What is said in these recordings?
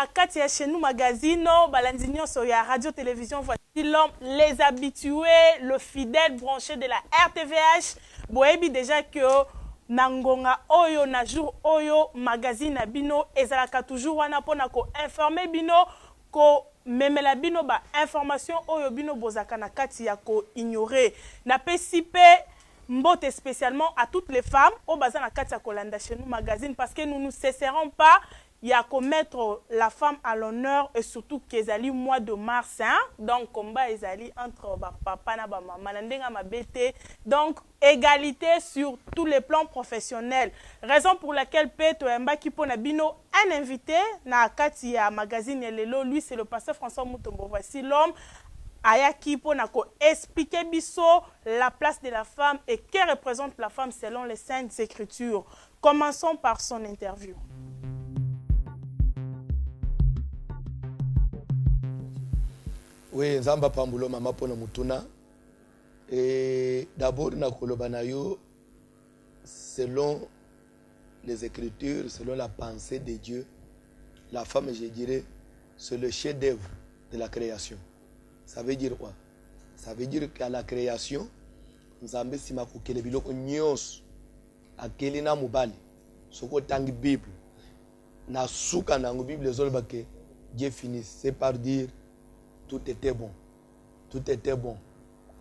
na kati ya chez nous magazino balandi nyonso ya radio télévision Voici l'homme, les habitués, le fidèle branché de la RTVH. Boebi déjà que nangonga oyo na jour oyo magazine na bino ezalaka toujours wana pona ko informer bino ko memela bino ba information oyo bino bozaka na kati ya ko ignorer na pesipe mbote spécialement à toutes les femmes au bazar na kati ya kolanda chez nous magazine parce que nous ne cesserons pas ya commettre la femme à l'honneur et surtout qu'ezali mois de mars hein? Donc combat ezali entre ba papa na ba maman na ndenga mabete donc égalité sur tous les plans professionnels raison pour laquelle Peto Mbaki pona bino un invité na kati ya magazine lelo lui c'est le pasteur François Mutombo Voici l'homme ayaki pona ko expliquer biso la place de la femme et que représente la femme selon les saintes écritures. Commençons par son interview. Oui, Zamba Pambulo mama pona mutuna. Et d'abord na koloba na yo selon les écritures, selon la pensée de Dieu, la femme, je dirais, c'est le chef-d'œuvre de la création. Ça veut dire quoi? Ça veut dire qu'à la création, Nzambe sima ko kele biloko nyos akeli na mobali. Soko tangi Bible. Na suka na Bible zolba ke Dieu finissait par dire tout était bon. Tout était bon.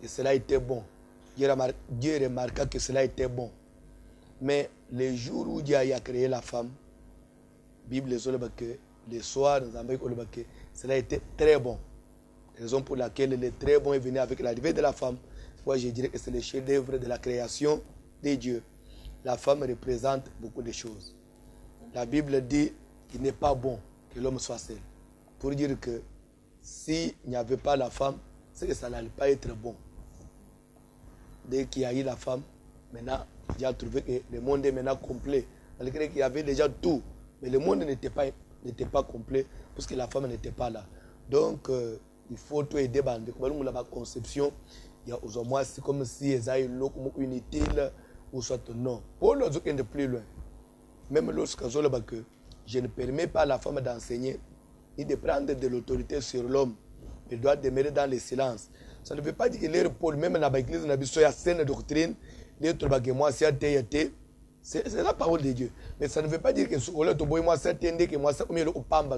Et cela était bon. Dieu remarqua que cela était bon. Mais le jour où Dieu a créé la femme, Bible que le soir, cela était très bon. Raison pour laquelle le très bon est venu avec l'arrivée de la femme. Moi, je dirais que c'est le chef-d'œuvre de la création de Dieu. La femme représente beaucoup de choses. La Bible dit qu'il n'est pas bon que l'homme soit seul. Pour dire que s'il n'y avait pas la femme, c'est que ça n'allait pas être bon. Dès qu'il y a eu la femme, maintenant, Dieu a trouvé que le monde est maintenant complet. Malgré qu'il y avait déjà tout, mais le monde n'était pas complet parce que la femme n'était pas là. Donc, il faut tout aider. Comme la conception, il y a aux hommes, c'est comme si ils avaient inutile ou soit non. Pour l'autre, qui est plus loin. Même lorsque je ne permets pas à la femme d'enseigner ni de prendre de l'autorité sur l'homme. Elle doit demeurer dans le silence. Ça ne veut pas dire que les Paul, même dans l'église, il y a saine doctrine, c'est la parole de Dieu. Mais ça ne veut pas dire que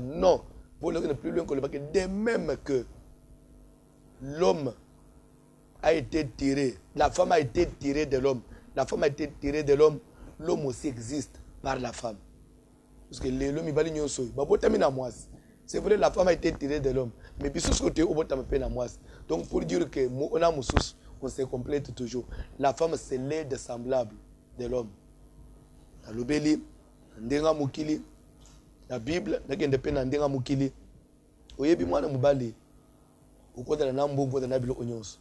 non. Paul n'est plus loin que le bac. De même que l'homme a été tiré, la femme a été tirée de l'homme, la femme a été tirée de l'homme, l'homme aussi existe par la femme. Parce que l'homme, il va l'ignorer. C'est vrai, la femme a été tirée de l'homme. Mais puis, ce côté, donc, pour dire que on se complète toujours. La femme, c'est l'aide semblable de l'homme. La Lobeli, Ndenga Mukili, la Bible, Ndenga Mukili. Oyebi mwana mubali, ukoda na nambo, ukoda na bilo onyos.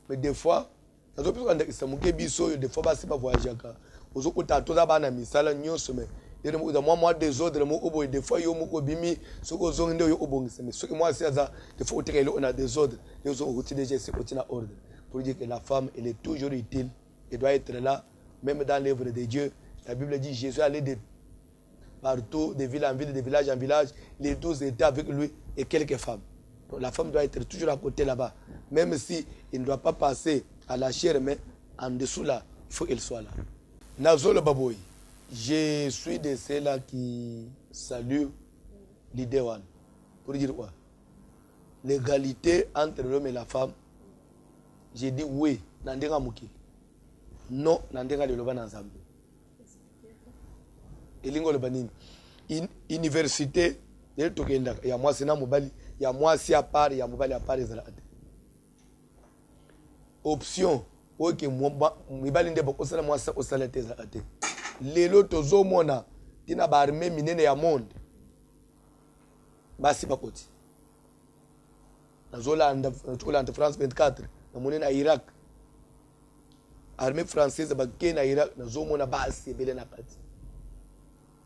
Mais des fois, des fois, c'est pas voyager. Aux autres, tout ça, bana misala nyos, mais moi des autres des fois yo moko bimi soko zonde yo obongisa mais ce que moi c'est ça des fois on a des ordres les autres déjà c'est continue ordre pour dire que la femme elle est toujours utile elle doit être là même dans l'œuvre de Dieu. La Bible dit Jésus allait de partout de ville en ville de village en village, les 12 étaient avec lui et quelques femmes. Donc la femme doit être toujours à côté là-bas même si il ne doit pas passer à la chair mais en dessous là il faut qu'elle soit là. Nazolo baboy. Je suis de ceux-là qui saluent l'idée one. Pour dire quoi? L'égalité entre l'homme et la femme. J'ai dit oui, Nandega Mukil. Non, Nandega Leloba Nanzambe. Elingo Lebanini. Université, il y a moi, c'est Namobali, il y a moi, si à part, il y a Mobali à part. Option, ok, moi, Mibalinde Bokosala, moi, ça, au salaire, lelo tozomona tina ba armée minene ya monde basi bakoti nazolanda France 24 na monena Irak armée française bakena na Irak nazomona basi ebele na kati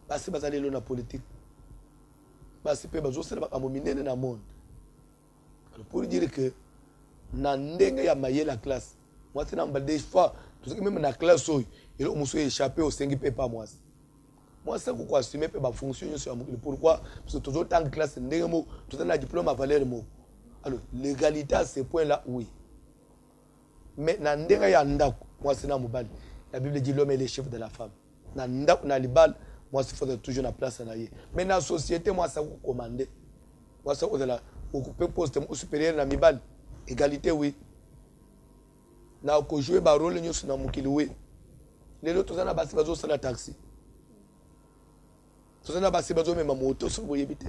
basi bazalelo na politique basi pe bazosala bakambo minene na monde. Alors pour dire que na ndenge ya maye la classe moi c'est dans des fois tout ce que même na classe il a échappé au 5 pas moi. Moi, c'est pourquoi assumer ma fonction sur la pourquoi parce que toujours tant que classe ndemo, tout un diplôme à valeur mot. Alors, l'égalité à ce point-là, oui. Mais dans ndenge ya ndako, moi c'est na mobali. La Bible dit l'homme est le chef de la femme. Dans ndako na libal, moi c'est faut toujours na place na yé. Mais dans la société, moi ça vous commander. Moi ça vous la occuper poste supérieur na mibali. Égalité oui. Na ko jouer ba rôle nyo na mukili oui. Les autres ça na basi bazo sala taxi. Ça na basi bazo même moto so boyebité.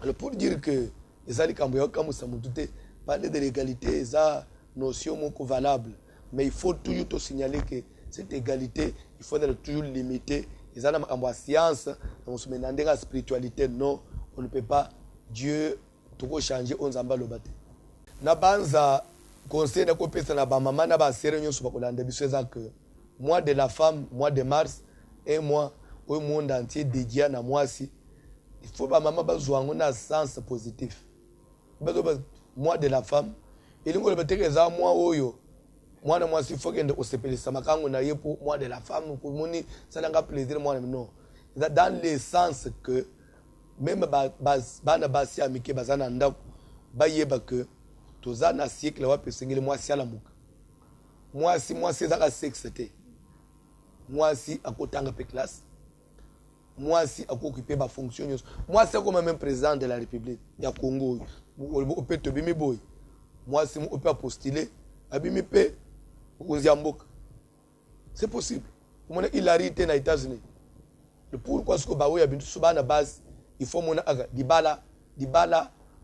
Alors pour dire que les ali kamboyo comme ça mutute parler de l'égalité ça notion moko valable. Mais il faut toujours te signaler que cette égalité, il faut toujours limiter. Et ça, dans la science, dans la spiritualité, non, on ne peut pas. Dieu, tout peut changer, on s'en va le battre. Na banza conseil na ko pesa na ba mama na ba sere nyo suba kolanda biso que mois de la femme, mois de mars et mois au monde entier dédié na moi si il faut ba mama ba zwango na sens positif. Ba mois de la femme il ngolo betekeza mois oyo mwana mwasi faut kende osepelisa makango na yepo mois de la femme pour moni ça n'a pas plaisir moi non dans le sens que même bana basi amike bazana ndako bayeba que toza na siècle wa pesengele mwasi ala muka mwasi zaka sexe te mwasi akotanga pe classe mwasi akokipe ba fonction mwasi comme même président de la République ya Congo o peut te bimi boy mwasi on peut postuler abimi pe c'est possible. Il a été aux États-Unis. Le pourquoi ce que Baou a bien souvent à base, il faut mon dibala.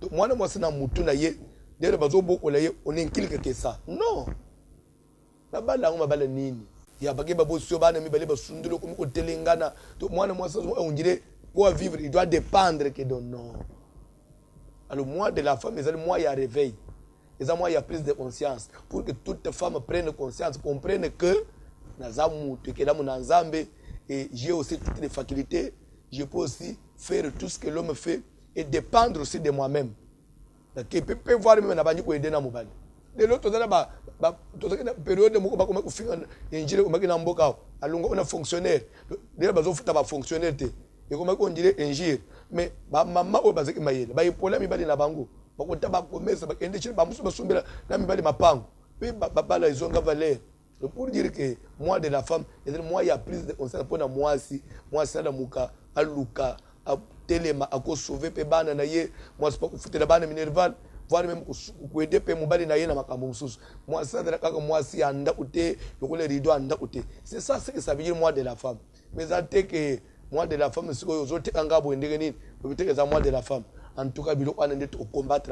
Donc moi je suis dans mutu na ye, dès bazo beaucoup la ye, on est quelque que ça. Non. La bala on bala nini. Il y a pas que babo sio bana mi bale basundulo comme ko telengana. Donc moi on dirait pour vivre, il doit dépendre que non. Alors moi de la femme, mais moi il y a réveil. Et ça, moi, il y a prise de conscience. Pour que toutes les femmes prennent conscience, comprennent que et j'ai aussi toutes les facultés. Je peux aussi faire tout ce que l'homme fait et dépendre aussi de moi-même. Donc, je peux voir même na banyi ko aider na mobali. De l'autre côté, la période où on a fait un ingénieur, on a mboka, on a fonctionnaire. De là, on a fonctionnaire. Et comme on dirait ingénieur. Mais maman, on a dit que maïe, maïe pour la mi bali na bango. Bakota bakomesa bakende chini bamusu basumbela na mibali mapango pe babala izonga valeur pour dire que moi de la femme et moi il y a prise de conscience pour na moi na muka aluka a telema ako sauver pe bana na ye moi c'est pas ko futela bana minerval voir même ko aider pe mobali na ye na makambo mususu moi ça de la kaka moi si anda ute lokole rido anda ute c'est ça ce que ça veut dire moi de la femme mais ça te que moi de la femme c'est ko yozote kanga bo ndenge nini peut-être que ça moi de la femme. En tout cas, il faut combattre.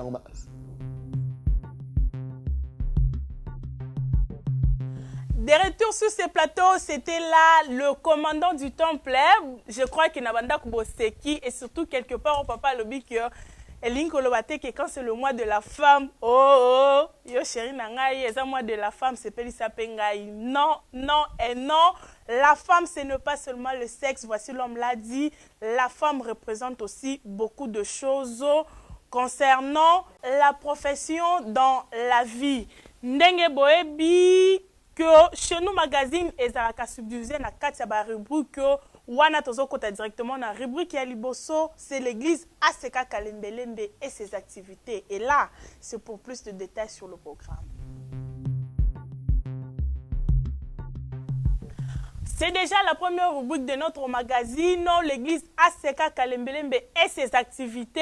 De retour sur ce plateau, c'était là le commandant du temple. Je crois qu'il n'a pas Kuboseki et surtout quelque part au papa lobby que que quand c'est le mois de la femme, oh, yo chéri nangai, c'est le mois de la femme, c'est Pelissa Pengai. Non, non et non. La femme, ce n'est pas seulement le sexe, voici l'homme l'a dit. La femme représente aussi beaucoup de choses concernant la profession dans la vie. Ndenge boebi que chez nous magazine ezalaka subdivisé na 4 rubrique wana tozokota directement na rubrique ya liboso, c'est l'église ACK Kalembelembe et ses activités. Et là, c'est pour plus de détails sur le programme. C'est déjà la première rubrique de notre magazine, l'église ACK Kalembelembe et ses activités.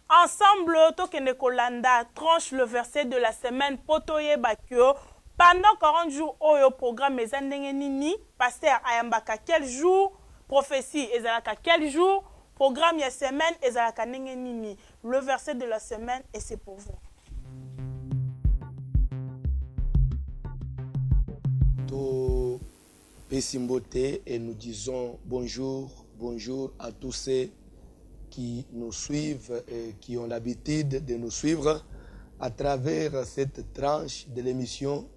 Ensemble, Tokende Kolanda tranche le verset de la semaine Potoye Bakyo. Pendant 40 jours, au programme Nini, pasteur Ayambaka, quel jour, prophétie Ezalaka, quel jour, programme ya semaine Ezalaka Nini. Le verset de la semaine et c'est pour vous. Pessimboté et nous disons bonjour à tous ceux qui nous suivent et qui ont l'habitude de nous suivre à travers cette tranche de l'émission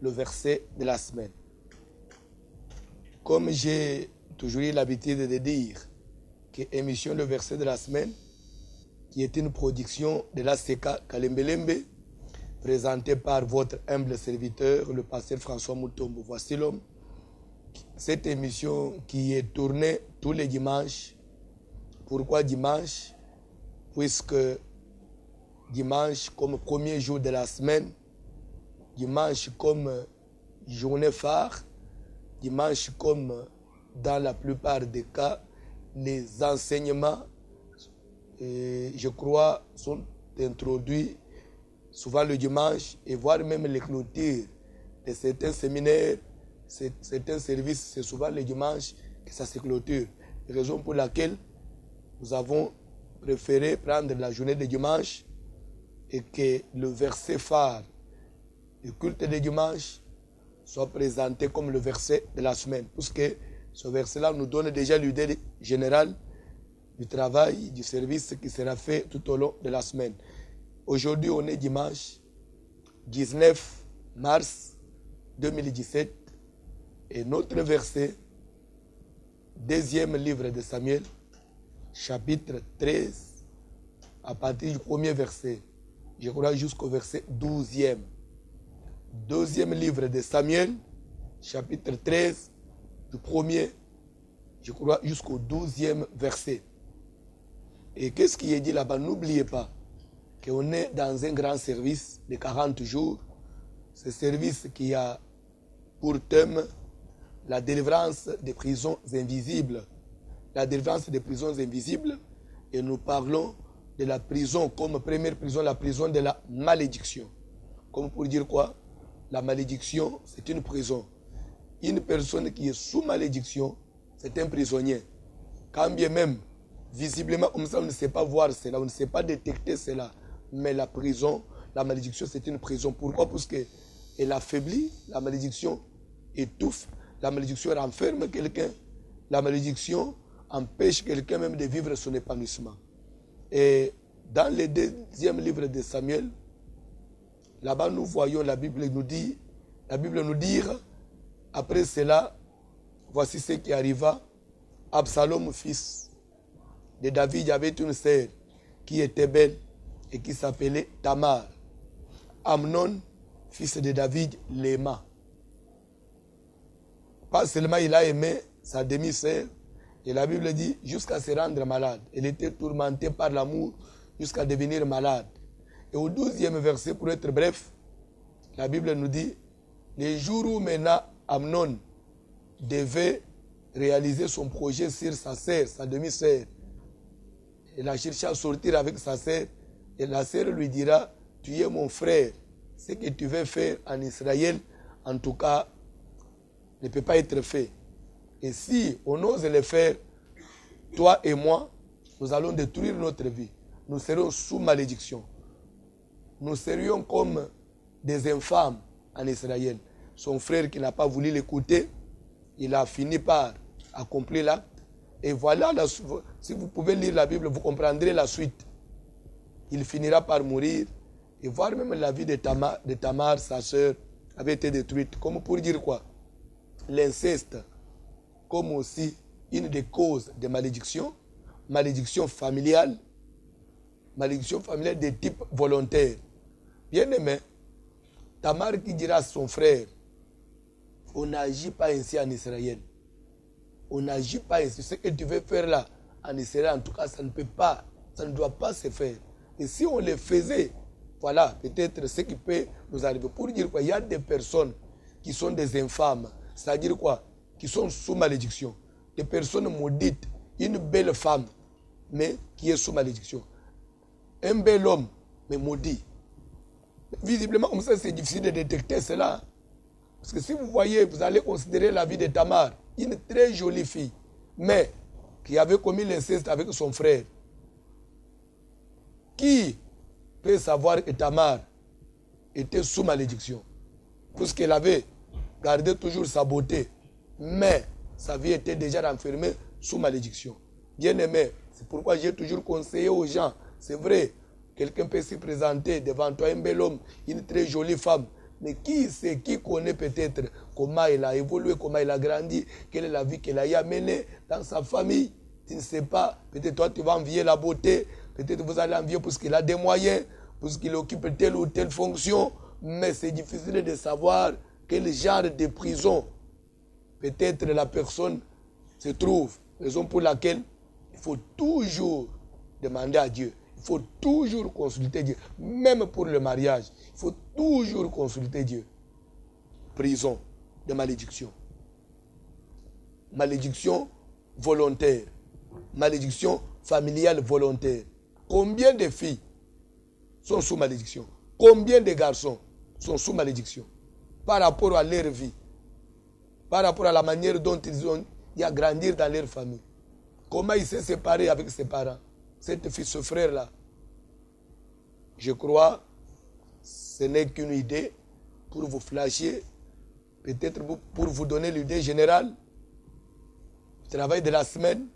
Le verset de la semaine. Comme j'ai toujours eu l'habitude de dire que l'émission Le verset de la semaine, qui est une production de l'ACK Kalembelembe, présentée par votre humble serviteur, le pasteur François Mutombo, voici l'homme, cette émission qui est tournée tous les dimanches. Pourquoi dimanche? Puisque dimanche comme premier jour de la semaine, dimanche comme journée phare, dimanche comme dans la plupart des cas, les enseignements, je crois, sont introduits souvent le dimanche et voire même les clôtures de certains séminaires, certains services, c'est souvent le dimanche que ça se clôture. Raison pour laquelle nous avons préféré prendre la journée de dimanche et que le verset phare du culte de dimanche soit présenté comme le verset de la semaine. Puisque ce verset-là nous donne déjà l'idée générale du travail, du service qui sera fait tout au long de la semaine. Aujourd'hui, on est dimanche 19 mars 2017 et notre verset, deuxième livre de Samuel, chapitre 13, à partir du premier verset, je crois jusqu'au verset 12e. Deuxième livre de Samuel, chapitre 13, du premier, je crois, jusqu'au 12e verset. Et qu'est-ce qui est dit là-bas? N'oubliez pas qu'on est dans un grand service de 40 jours. Ce service qui a pour thème la délivrance des prisons invisibles. La délivrance des prisons invisibles. Et nous parlons de la prison comme première prison, la prison de la malédiction. Comme pour dire quoi? La malédiction, c'est une prison. Une personne qui est sous malédiction, c'est un prisonnier. Quand bien même, visiblement, on ne sait pas voir cela, on ne sait pas détecter cela. Mais la prison, la malédiction, c'est une prison. Pourquoi? Parce qu'elle affaiblit, la malédiction étouffe, la malédiction renferme quelqu'un, la malédiction empêche quelqu'un même de vivre son épanouissement. Et dans le deuxième livre de Samuel, là-bas nous voyons la Bible nous dit, après cela, voici ce qui arriva. Absalom, fils de David, avait une sœur qui était belle et qui s'appelait Tamar. Amnon, fils de David, l'aima. Pas seulement il a aimé sa demi-sœur, et la Bible dit jusqu'à se rendre malade. Elle était tourmentée par l'amour jusqu'à devenir malade. Et au 12e verset, pour être bref, la Bible nous dit, les jours où maintenant Amnon devait réaliser son projet sur sa sœur, sa demi-sœur, il a cherché à sortir avec sa sœur, et la sœur lui dira, tu es mon frère, ce que tu veux faire en Israël, en tout cas, ne peut pas être fait. Et si on ose le faire, toi et moi, nous allons détruire notre vie. Nous serons sous malédiction. Nous serions comme des infâmes en Israël. Son frère qui n'a pas voulu l'écouter, il a fini par accomplir l'acte. Et voilà, si vous pouvez lire la Bible, vous comprendrez la suite. Il finira par mourir. Et voir même la vie de Tamar, sa sœur, avait été détruite. Comme pour dire quoi? L'inceste, comme aussi une des causes de malédiction familiale de type volontaire. Bien aimé, Tamar qui dira à son frère, on n'agit pas ainsi en Israël. On n'agit pas ainsi. Ce que tu veux faire là, en Israël, en tout cas, ça ne peut pas, ça ne doit pas se faire. Et si on le faisait, voilà, peut-être ce qui peut nous arriver. Pour dire quoi, il y a des personnes qui sont des infâmes, c'est-à-dire quoi, qui sont sous malédiction. Des personnes maudites, une belle femme, mais qui est sous malédiction. Un bel homme, mais maudit. Visiblement, comme ça, c'est difficile de détecter cela. Parce que si vous voyez, vous allez considérer la vie de Tamar, une très jolie fille, mais qui avait commis l'inceste avec son frère. Qui peut savoir que Tamar était sous malédiction? Puisqu'elle avait gardé toujours sa beauté, mais sa vie était déjà renfermée sous malédiction. Bien aimé, c'est pourquoi j'ai toujours conseillé aux gens, c'est vrai, quelqu'un peut se présenter devant toi, un bel homme, une très jolie femme, mais qui sait, qui connaît peut-être comment elle a évolué, comment elle a grandi, quelle est la vie qu'elle a menée dans sa famille. Tu ne sais pas, peut-être toi tu vas envier la beauté, peut-être vous allez envier parce qu'il a des moyens, parce qu'il occupe telle ou telle fonction, mais c'est difficile de savoir quel genre de prison peut-être la personne se trouve. Raison pour laquelle il faut toujours demander à Dieu. Il faut toujours consulter Dieu. Même pour le mariage, il faut toujours consulter Dieu. Prison de malédiction. Malédiction volontaire. Malédiction familiale volontaire. Combien de filles sont sous malédiction? Combien de garçons sont sous malédiction par rapport à leur vie, par rapport à la manière dont ils ont eu à grandir dans leur famille? Comment ils se séparés avec ses parents? Cette fille, ce frère-là. Je crois, ce n'est qu'une idée pour vous flasher, peut-être pour vous donner l'idée générale. Travail de la semaine.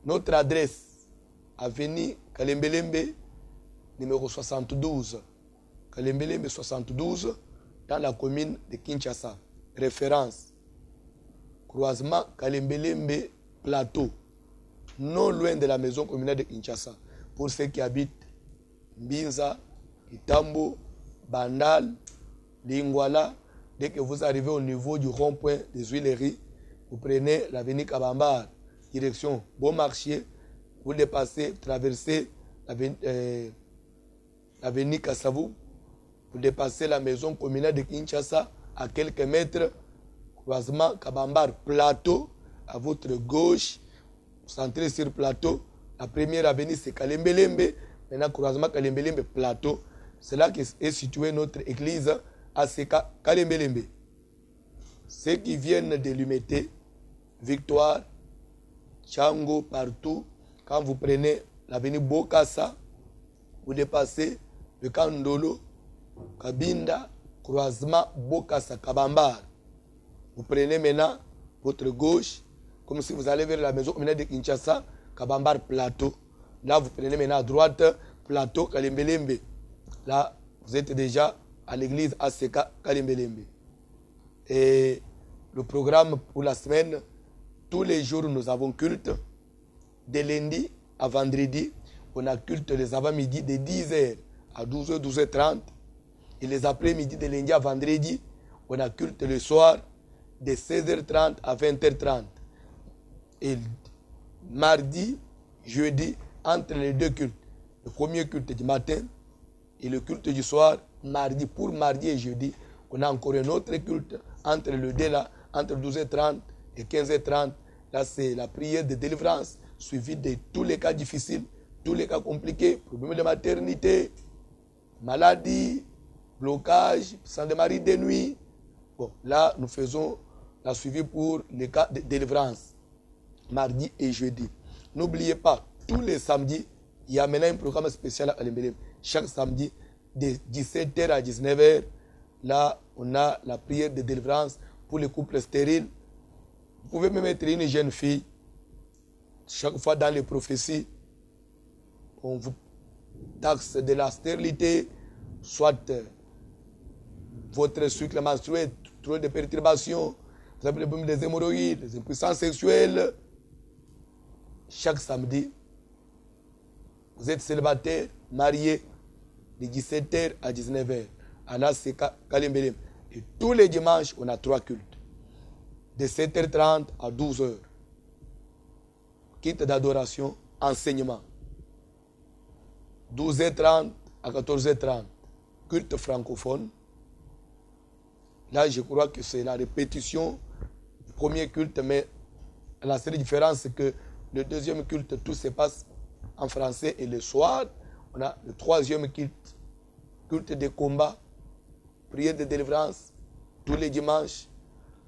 Notre adresse, avenue Kalembelembe, numéro 72. Kalembelembe 72, dans la commune de Kinshasa. Référence. Croisement Kalembelembe Plateau. Non loin de la maison communale de Kinshasa. Pour ceux qui habitent Mbinza, Itambo, Bandal, Lingwala, dès que vous arrivez au niveau du rond-point des Huileries, vous prenez l'avenue Kabambar, direction Beaumarchais, vous dépassez, traversez l'avenue Kassavou, vous dépassez la maison communale de Kinshasa à quelques mètres, croisement Kabambar Plateau, à votre gauche, centré sur Plateau. La première avenue c'est Kalembelembe, maintenant croisement Kalembelembe Plateau. C'est là qu'est située notre église à Kalembelembe. Ceux qui viennent de l'Umete, Victoire, Chango, partout, quand vous prenez l'avenue Bokassa, vous dépassez le Kandolo, Kabinda, croisement Bokassa, Kabambar. Vous prenez maintenant votre gauche, comme si vous allez vers la maison communale de Kinshasa, Kabambar Plateau. Là, vous prenez maintenant à droite, Plateau, Kalembelembe. Là, vous êtes déjà à l'église ACK Kalembelembe. Et le programme pour la semaine, tous les jours, nous avons culte. De lundi à vendredi, on a culte les avant-midi de 10h à 12h, 12h30. Et les après-midi de lundi à vendredi, on a culte le soir de 16h30 à 20h30. Et mardi, jeudi, entre les deux cultes, le premier culte du matin et le culte du soir, mardi, pour mardi et jeudi, on a encore un autre culte entre le deux là, entre 12h30 et 15h30. Là, c'est la prière de délivrance, suivie de tous les cas difficiles, tous les cas compliqués, problèmes de maternité, maladie, blocage, sang de mari de nuit. Bon, là, nous faisons la suivi pour les cas de délivrance, mardi et jeudi. N'oubliez pas, tous les samedis, il y a maintenant un programme spécial à Kalembelembe. Chaque samedi, de 17h à 19h, là, on a la prière de délivrance pour les couples stériles. Vous pouvez même être une jeune fille. Chaque fois dans les prophéties, on vous taxe de la stérilité, soit votre cycle menstruel, trop de perturbations, vous avez des hémorroïdes, des impuissances sexuelles. Chaque samedi, vous êtes célibataire, marié, de 17h à 19h. À la Kalembelembe. Et tous les dimanches, on a 3 cultes. De 7h30 à 12h. Culte d'adoration, enseignement. 12h30 à 14h30. Culte francophone. Là, je crois que c'est la répétition du premier culte, mais la seule différence, c'est que le deuxième culte, tout se passe en français et le soir, on a le troisième culte, culte de combat, prière de délivrance, tous les dimanches,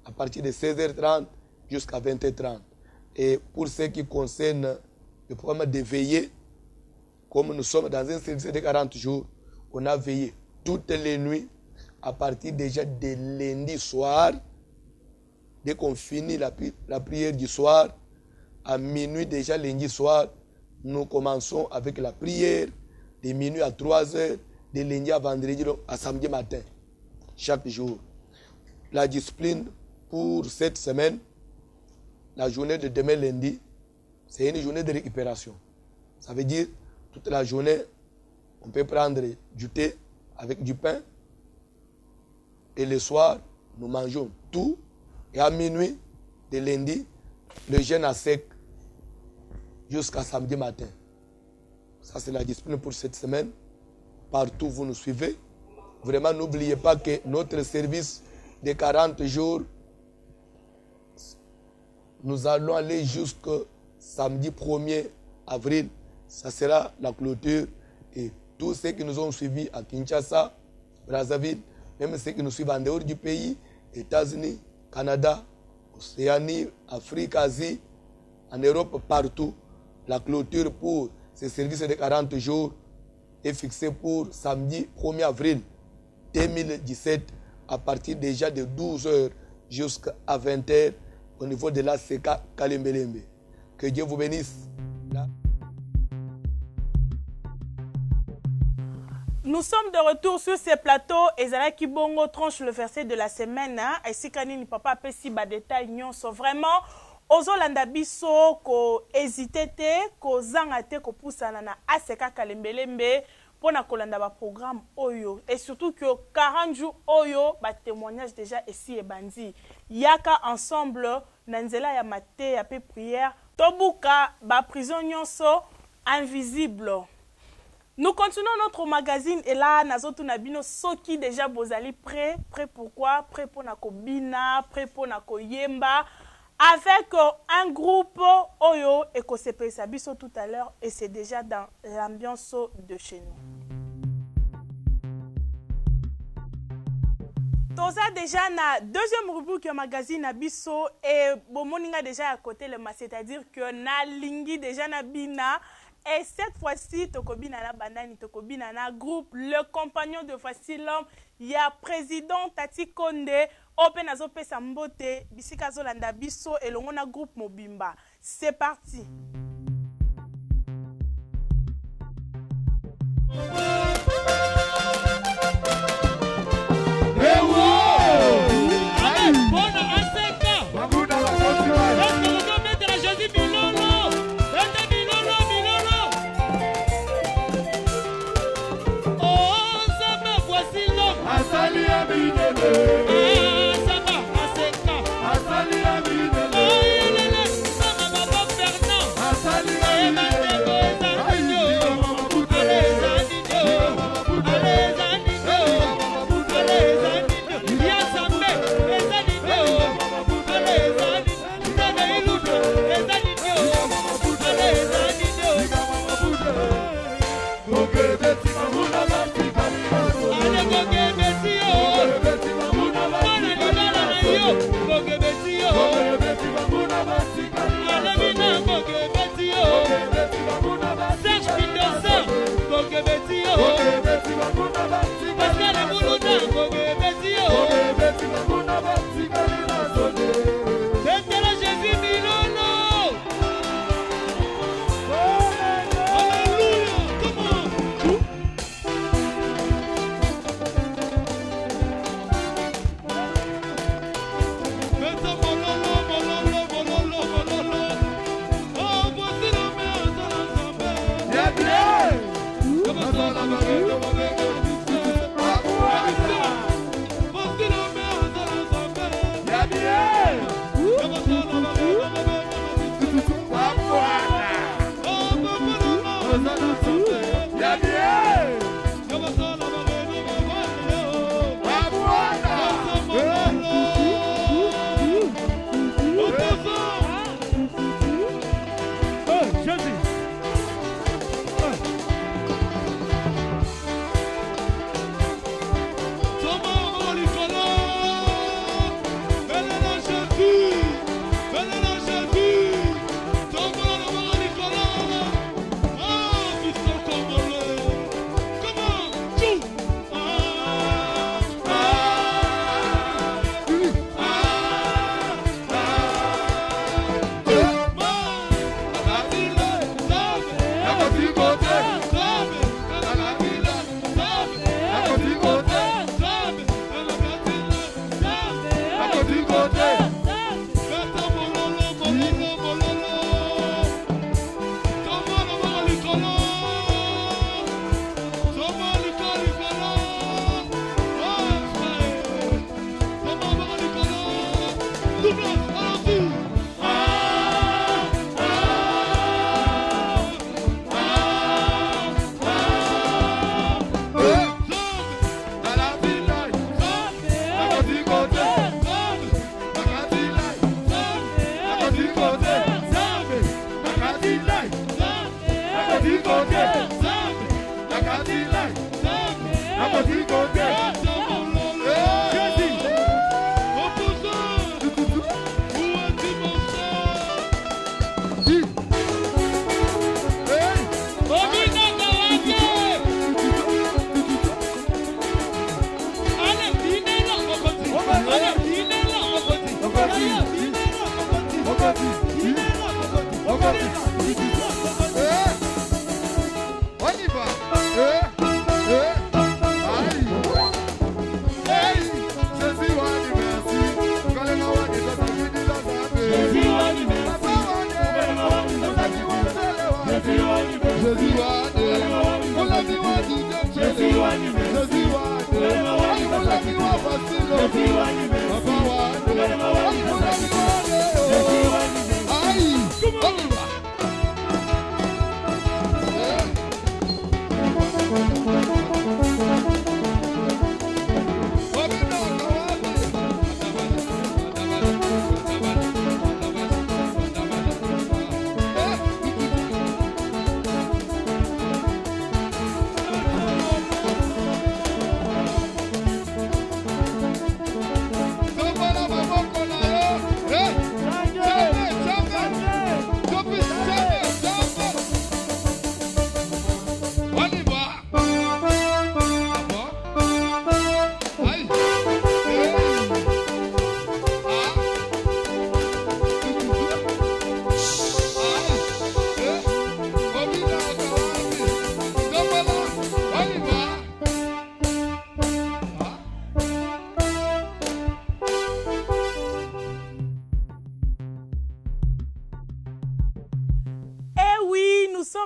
à partir de 16h30 jusqu'à 20h30. Et pour ce qui concerne le programme de veillée, comme nous sommes dans un service de 40 jours, on a veillé toutes les nuits, à partir déjà de lundi soir, dès qu'on finit la prière du soir, à minuit déjà lundi soir, nous commençons avec la prière de minuit à 3h, de lundi à vendredi, donc à samedi matin, chaque jour. La discipline pour cette semaine, la journée de demain lundi, c'est une journée de récupération. Ça veut dire, toute la journée, on peut prendre du thé avec du pain, et le soir, nous mangeons tout, Et à minuit, de lundi, le jeûne à sec jusqu'à samedi matin. Ça, c'est la discipline pour cette semaine. Partout, vous nous suivez. Vraiment, n'oubliez pas que notre service de 40 jours, nous allons aller jusqu'au samedi 1er avril. Ça sera la clôture. Et tous ceux qui nous ont suivis à Kinshasa, Brazzaville, même ceux qui nous suivent en dehors du pays, États-Unis, Canada, Océanie, Afrique, Asie, en Europe, partout, la clôture pour ce service de 40 jours est fixée pour samedi 1er avril 2017 à partir déjà de 12h jusqu'à 20h au niveau de la CK Kalembelembe. Que Dieu vous bénisse. Nous sommes de retour sur ces plateaux. Ezala Kibongo tranche le verset de la semaine. Ainsi qu'Anini Papa Pessi Badeta Union sont vraiment. Ozolanda biso ko hésité ko zangate ko poussana na ACK Kalembelembe pour na kolanda ba programme oyo et surtout que 40 jours oyo ba témoignage déjà ici et bandi yaka ensemble nanzela ya maté ya pe prière tobuka ba prison nyonso invisible. Nous continuons notre magazine et là nazotu nabino soki déjà bozali prêt pourquoi prêt pour na kobina prêt pour na koyemba avec un groupe Oyo et Kosepe Sabiso tout à l'heure et c'est déjà dans l'ambiance de chez nous. Toza déjà na deuxième rubrique du magazine Abisso et Bomoninga déjà à côté le c'est-à-dire que na lingi déjà na bina et cette fois-ci tokobina na bandani tokobina na groupe le compagnon de Facile Homme il y a président Tati Konde Open Azope Sambote Bisika Zolanda Bisso et l'on groupe Mobimba. C'est parti.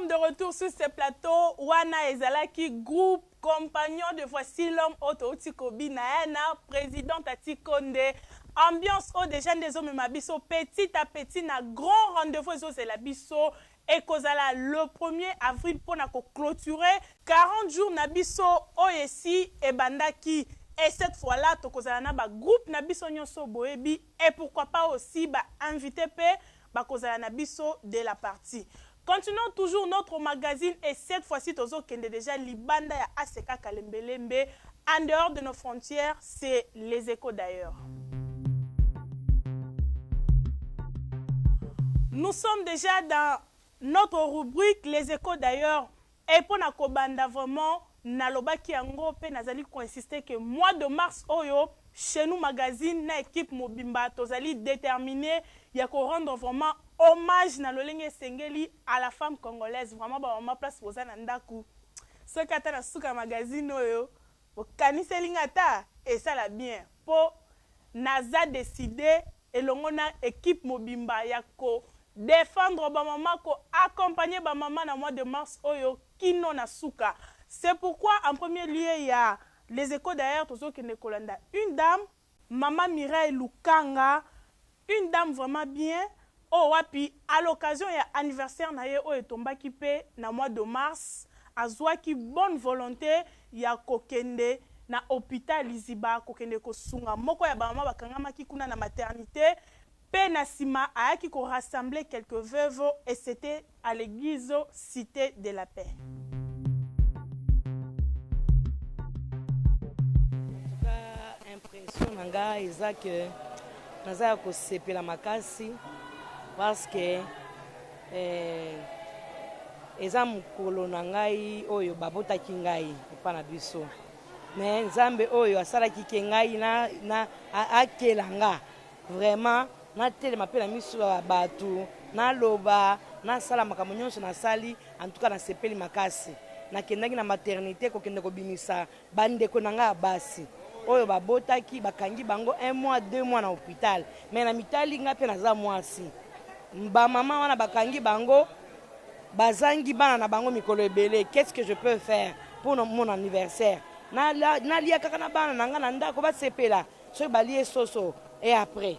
De retour sur ce plateau, Wana Ezalaki, groupe compagnon de Voici l'homme Otto Tikobi Naena, président Tati Konde, ambiance au déjà des hommes Mabiso, petit à petit, na grand rendez-vous, c'est la biso, et Kozala le 1er avril pour clôturer 40 jours Nabiso, Oyesi et Bandaki. Et cette fois-là, Tokozala na ba groupe Nabiso Nyonso Boebi, et pourquoi pas aussi ba invité P, ba Kozala Nabiso de la partie. Continuons toujours notre magazine et cette fois-ci, Tozo Kende déjà Libanda ya Aseka Kalembelembe. En dehors de nos frontières, c'est les échos d'ailleurs. Nous sommes déjà dans notre rubrique les échos d'ailleurs. Et pour na kobanda vraiment, nalobaki yango pe nazali ko insister que mois de mars oyo chez nous magazine na équipe Mobimba tozali déterminé ya ko rendre vraiment hommage na lolenge sengeli à la femme congolaise vraiment ba mama place poza na ndaku ce kata na suka magazine oyo o kaniselinga ta et ça la bien po naza décidé elongo na équipe Mobimba ya ko défendre ba mama ko accompagner ba mama na mois de mars oyo kino na suka. C'est pourquoi en premier lieu il y a les échos d'ailleurs tozo kende kolanda une dame Maman Mireille Lukanga, une dame vraiment bien. Oh wapi à l'occasion il y a anniversaire na ye o etomba ki pe na mois de mars azwa ki bonne volonté ya kokende na hôpital Liziba kokende ko sunga moko ya ba mama bakangama ki kuna na maternité pe na sima ayaki ko rassembler quelques veuves et c'était à l'église Cité de la Paix. En tout cas impression nanga eza que naza ko sepela makasi parce que eza mukolo na ngai oyo babotaki ngai epa na biso mais nzambe oyo asalaki ke ngai na akela nga vraiment natelema mpe na miso ya bato naloba nasala makambo nyonso nasali en tout cas nasepeli makasi nakendaki na maternité kokende kobimisa bandeko na ngai ya basi oyo babotaki bakangi bango 1 mois 2 mois na hôpital mais na mitali nga mpe naza mwasi ba mama wana bakangi bango bazangi bana na bango mikolo ebele. Qu'est-ce que je peux faire pour mon anniversaire na lia kaka na bana nanga na ndako basepela so balie soso et après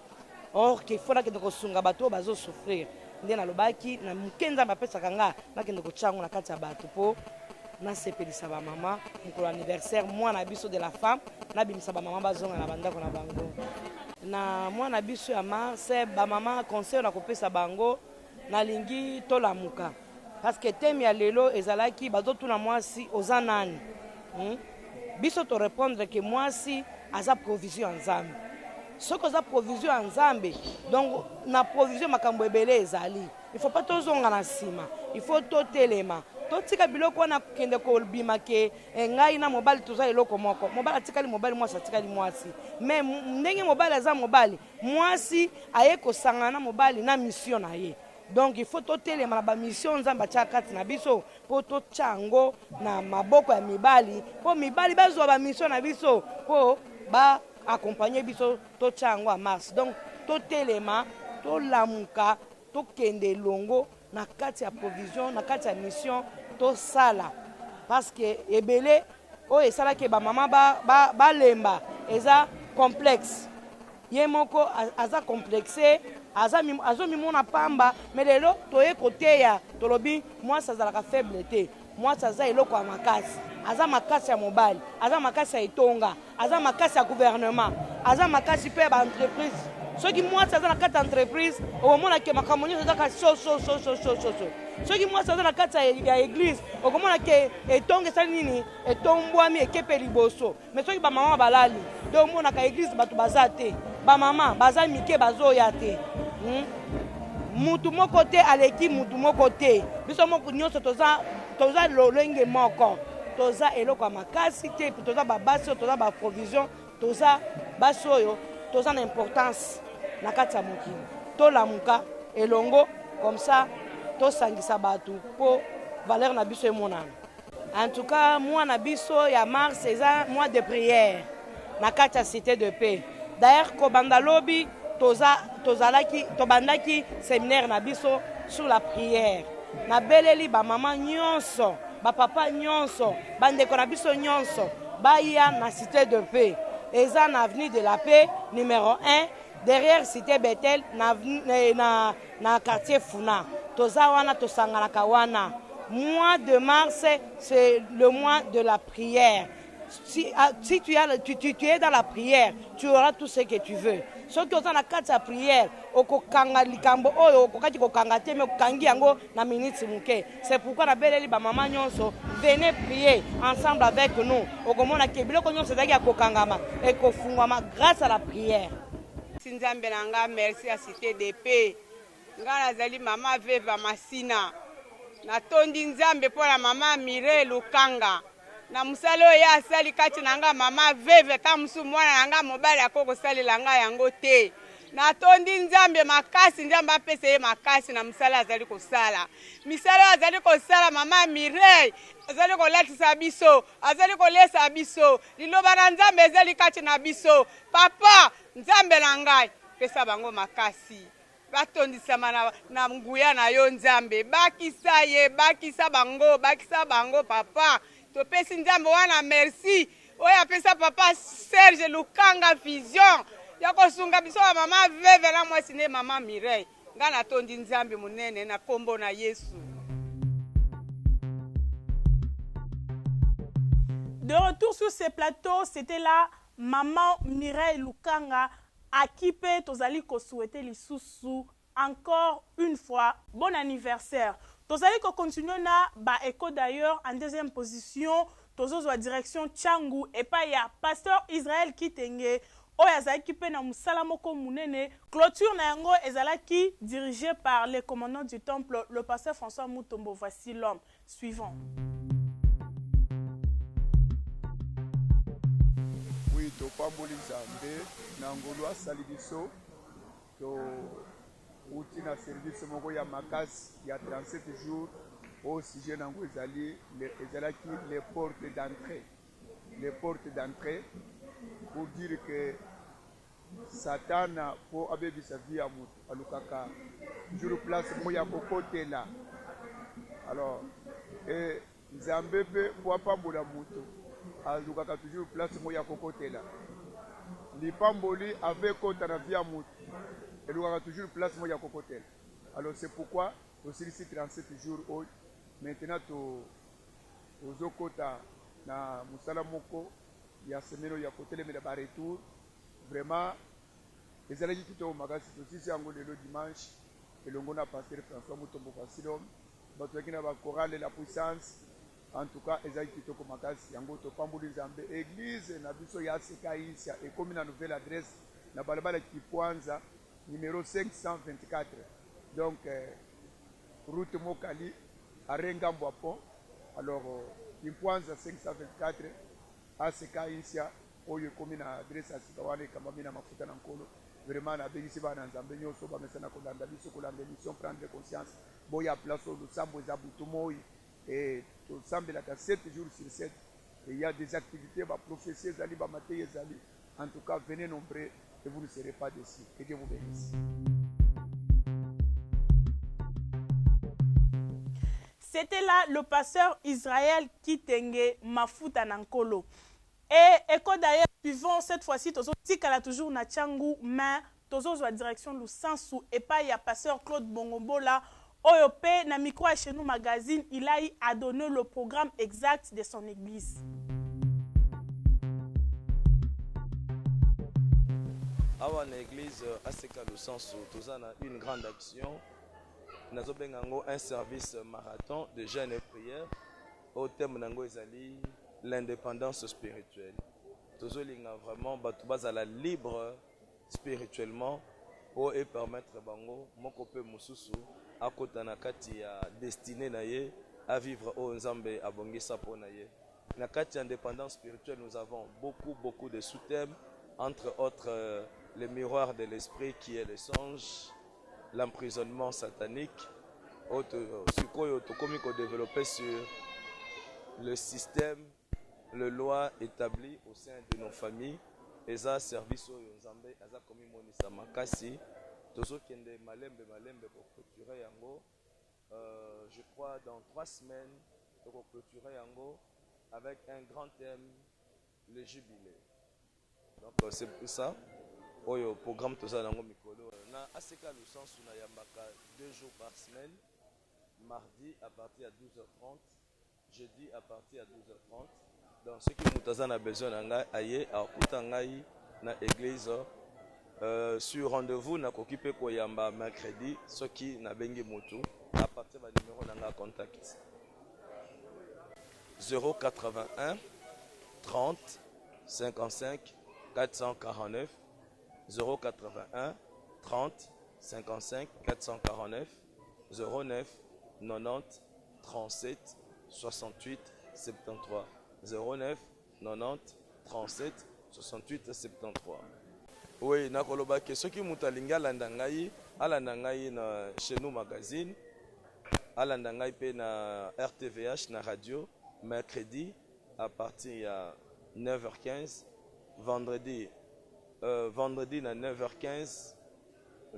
or qu'il faut que ko sunga bato bazo souffrir nde na lobaki na mukenza mapesa kanga nakende ko changu na kati ya bato po na sepelisa ba mama mikolo anniversaire moi na biso de la femme na bimisa ba mama bazonga na bandako na bango na mwana biso ya mars ba mama conseil na kopesa bango na lingi tolamuka parce que thème ya lelo ezalaki bazotuna mwasi oza nani biso to répondre que moi si aza provision nzambe soki oza provision nzambe donc na provision makambo ebele ezali il faut pas tozonga na nsima il faut totelema totika biloko wana kende kobima ke ngai na mobali toza eloko moko mobali atikali mobali mwasi atikali mwasi mais ndenge mobali aza mobali mwasi aye kosangana na mobali na mission na ye donc il faut totelema na bamission nzambe atia kati na biso mpo totya yango na maboko ya mibali mpo mibali bazwa bamission na biso mpo accompagner biso totya yango a mars donc totelema tolamuka tokende longo na kati ya provision na kati ya mission tosala parce que ebele oyo esalaki bamama balemba eza complexe ye moko aza complexe azomimona pamba mais lelo toye koteya tolobi mwasi azalaka faible te mwasi aza eloko ya makasi aza makasi ya mobali aza makasi ya etonga aza makasi ya gouvernement aza makasi mpe ya baentreprise soki mwasi aza na kati ya entreprise okomona ke makambo nyonso ezaka soki mwasi aza na kati ya église okomona ke etonga esali nini etombwami ekepe liboso mais soki bamama balali nde omonaka église bato baza te bamama baza mike bazoya te mutu moko te aleki mutu moko te biso moko nyonso toza lolenge moko toza eloko ya makasi te toza babasi oyo toza baprovision toza basi oyo toza na importance na kati ya mokili tolamuka elongo comme ça tosangisa bato mpo valeur na biso emonana en tout cas mois na biso ya mars eza mois de prière na kati ya cité de paix d'ailleurs kobanda lobi tobandaki séminaire na biso sur la prière nabeleli bamama nyonso bapapa nyonso bandeko na biso nyonso baya na cité de paix eza na avenue de la paix numéro 1 derrière cité Bethel na quartier Funa toza wana tosanganaka wana mois de mars c'est le mois de la prière si tu es dans la prière tu auras tout ce que tu veux soki oza na kati ya prière okokanga likambo oyo okokaki kokanga te me okangi yango na minute moke c'est pourquoi nabeleli bamama nyonso venez prier ensemble avec nous okomona ke biloko nyonso ezalaki ya kokangama ekofungwama grâce à la prière nzambe na nga merci ya cité de paix nga nazali mama veva masina natondi nzambe mpo na mama mire lukanga na musala oyo asali kati na nga mama veve ta musu mwana na nga mobali akokosalela nga yango te natondi nzambe makasi nzambe apesa ye makasi na musala azali kosala misala oyo azali kosala mama Mireille azali kolatisa biso azali kolesa biso liloba na nzambe ezali kati na biso papa nzambe na ngai pesa bango makasi batondisama na nguya na yo nzambe bakisa ye bakisa bango papa topesi nzambe wana merci oyo apesa papa Serge Lukanga vision ya kosunga biso ya mama veve na mwasi ne mama Mireille nga natondi nzambe munene na kombo na Yesu. De retour sur ces plateaux, c'était la maman Mireille Lukanga à qui peut tozali ko souhaiter lisusu encore une fois bon anniversaire. Tozali ko continuer na ba écho d'ailleurs en deuxième position tozo la direction Tchangu et pas ya pasteur Israël Kitenge oyo azalaki pe na musala moko munene clôture na yango ezalaki dirigé par le commandant du temple le pasteur François Mutombo. Voici l'homme suivant. Oui, to pamboli Nzambe na ngolu asali biso to uti na service moko ya makasi ya 37 jours au sujet nango ezalaki les portes d'entrée. Les portes d'entrée pour dire que Satana po abebisa vie amutu alukaka toujours place moya kokotela. Alors et Nzambe pe po apambola mutu alukaka toujours place moya kokotela. Lipamboli avait kota na vie amutu elukaka toujours place moya kokotela. Alors c'est pourquoi aussi ici 37 jours maintenant to kota na musala moko ya semeno ya kotelemela ba retour vraiment ezalaki kitoko makasi tosisi yango lelo dimanche elongo na pasteur François Mutombo Fasilom bato yaki na ba chorale la puissance En tout cas, ezali kitoko makasi yango topamboli nzambe église na biso ya Seka Isia ekomi na nouvelle adresse na balabala Kipwanza numéro 524. Donc route Mokali à Rengambo pont. Alors Kipwanza 524 à Seka Isia oyo ekomi na adresse ya sika wana ekamami na mafuta na nkolo. Vraiment na bengisi bana nzambe nyonso bamesana kolanda biso kolanda émission prendre conscience boya place au lusambo za butumoi. Et tout semble là 7 jours sur 7. Et il y a des activités, bah, prophéties, zali, bah, maté, zali. En tout cas, venez nombreux et vous ne serez pas déçus. Que Dieu vous bénisse. C'était là le pasteur Israël Kitenge Mafuta Nankolo. Et écho d'ailleurs, suivant cette fois-ci, Tozo Tikala toujours na Tchangou, mais Tozo la direction Lusansu et pas il y a pasteur Claude Bongombola. OYOP, na micro chez nous magazine, il a donné le programme exact de son église. Awa na église Aseka Lusansu, tozana une grande action. Nazo bengango un service marathon de jeûne et prière. Au thème nango ezali l'indépendance spirituelle. Tozo linga vraiment batu bazala libre spirituellement pour et permettre bango moko pe mususu akota na kati ya destiné na ye à vivre au Nzambe abongisa po na ye. Na kati ya indépendance spirituelle, nous avons beaucoup de sous-thèmes, entre autres le miroir de l'esprit qui est le songe, l'emprisonnement satanique, sikoyo tokomi ko développer sur le système, le loi établi au sein de nos familles, eza service oyo Nzambe aza komi monisa makasi. Tozo kende malembe pour clôturer yango. Je crois dans 3 semaines pour clôturer yango avec un grand thème, le jubilé. Donc c'est pour ça oyo programme toza nango mikolo na Aseka Lusansu na yambaka 2 jours par semaine, mardi à partir à 12h30, jeudi à partir à 12h30. Donc ce qui mutaza na besoin nanga aye akuta ngai na église. Sur rendez-vous na kokipe koyamba mercredi soki na bengi mutu à partir du numéro nanga contact 081 30 55 449 081 30 55 449 09 90 37 68 73 09 90 37 68 73. Oui, nakoloba ke soki mutu alingi alanda ngai na chez nous magazine, alanda ngai pe na RTVH na radio mercredi à partir ya 9h15, vendredi na 9h15,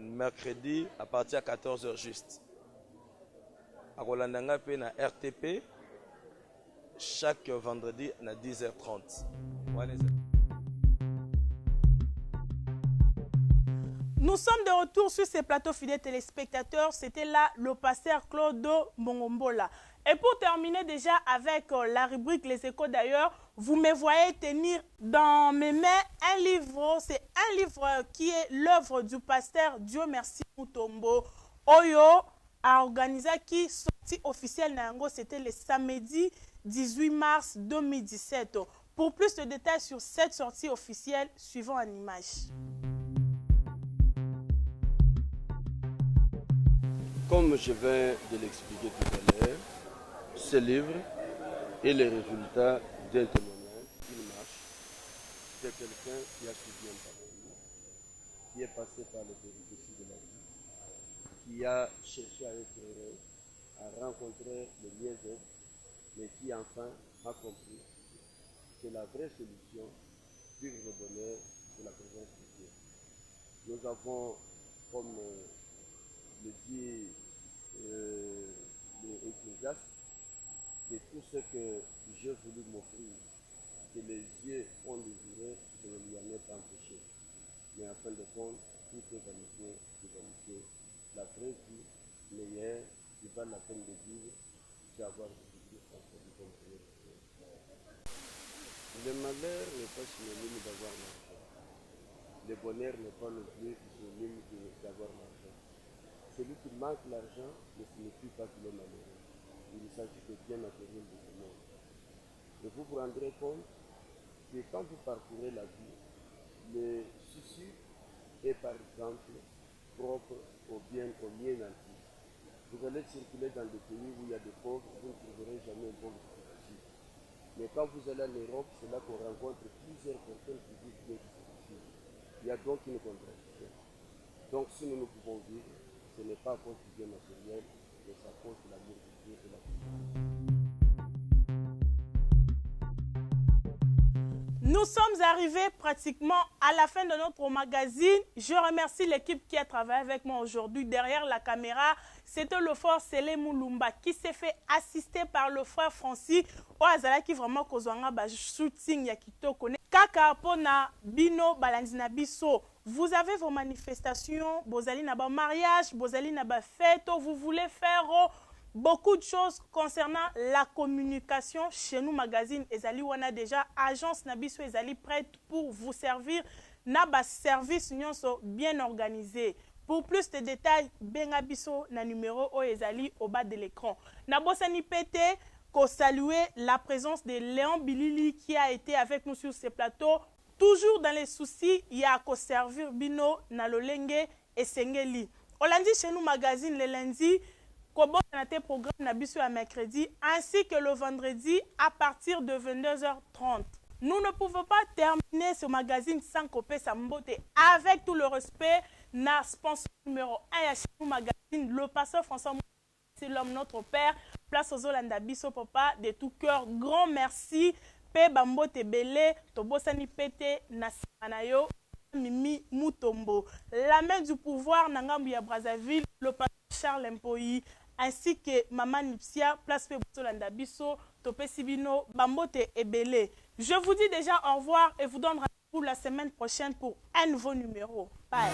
mercredi à partir à 14h juste. Akolanda ngai pe na RTP chaque vendredi à 10h30. Voilà. Nous sommes de retour sur ces plateaux fidèles téléspectateurs. C'était là le pasteur Claude Bongombola. Et pour terminer déjà avec la rubrique Les Échos d'ailleurs, vous me voyez tenir dans mes mains un livre. C'est un livre qui est l'œuvre du pasteur Dieu merci Mutombo Oyo a organisé qui sortie officielle Nango. C'était le samedi 18 mars 2017. Pour plus de détails sur cette sortie officielle, suivons en image. Comme je viens de l'expliquer tout à l'heure, ce livre est le résultat d'un témoignage, d'une marche de quelqu'un qui a suivi un parcours, qui est passé par les péripéties de la vie, qui a cherché à être heureux, à rencontrer le bien-être, mais qui enfin a compris que la vraie solution pour le bonheur, c'est la présence de Dieu. Nous avons, comme le dit l'Ecclésiaste, de tout ce que j'ai voulu m'offrir, que les yeux ont désiré, je ne lui en ai pas empêché. Mais en fin de compte, tout est vanité, c'est vanité. La vraie vie meilleure, qui valent la peine de vivre, c'est avoir Jésus en sa vie comme Seigneur. Le malheur n'est pas synonyme d'avoir l'argent. Le bonheur n'est pas non plus synonyme d'avoir l'argent. Celui qui manque l'argent ne signifie pas qu'il est malheureux. Il s'agit de bien matériel de ce monde. Et vous vous rendrez compte que quand vous parcourez la vie, le souci est par exemple propre au bien nanti. Vous allez circuler dans des pays où il y a des pauvres, vous ne trouverez jamais un pauvre difficile. Mais quand vous allez en Europe, c'est là qu'on rencontre plusieurs personnes qui vivent bien difficile. Il y a donc une contradiction. Donc si nous pouvons vivre, ce n'est pas à cause du bien matériel, mais c'est à cause de l'amour de Dieu et de la vie. Nous sommes arrivés pratiquement à la fin de notre magazine. Je remercie l'équipe qui a travaillé avec moi aujourd'hui. Derrière la caméra, c'était le frère Sele Moulumba qui s'est fait assister par le frère Francis. Oazala qui vraiment kozwanga ba shooting ya kitoko. Kaka pona bino balanzina biso. Vous avez vos manifestations, bozali na ba mariage, bozali na ba fête, vous voulez faire beaucoup de choses concernant la communication chez nous magazine ezali wana déjà agence nabiso ezali prête pour vous servir na ba service nyonso bien organisé. Pour plus de détails benga biso na numéro o ezali au bas de l'écran. Na bosani pété ko saluer la présence de Léon Bilili qui a été avec nous sur ce plateau. Toujours dans les soucis, il y a ko servir bino na lolenge et sengeli. Olandi chez nous magazine le lundi. Kobo Sanate programme Nabiso à mercredi ainsi que le vendredi à partir de 22h30. Nous ne pouvons pas terminer ce magazine sans couper sa mbote avec tout le respect. Na sponsor numéro 1 chez nous magazine, le pasteur François Moussa, c'est l'homme notre père. Place aux Olanda Biso papa de tout cœur. Grand merci. Pe Bambote Belé, Tobosani Pete, Nasimanayo, Mimi Mutombo. La main du pouvoir Nangambuya Brazzaville, le pasteur Charles Mpoyi, ainsi que Maman Nipsia, place Pebosolanda Biso, Topé Sibino, Bambote et Belé. Je vous dis déjà au revoir et vous donne rendez-vous la semaine prochaine pour un nouveau numéro. Bye.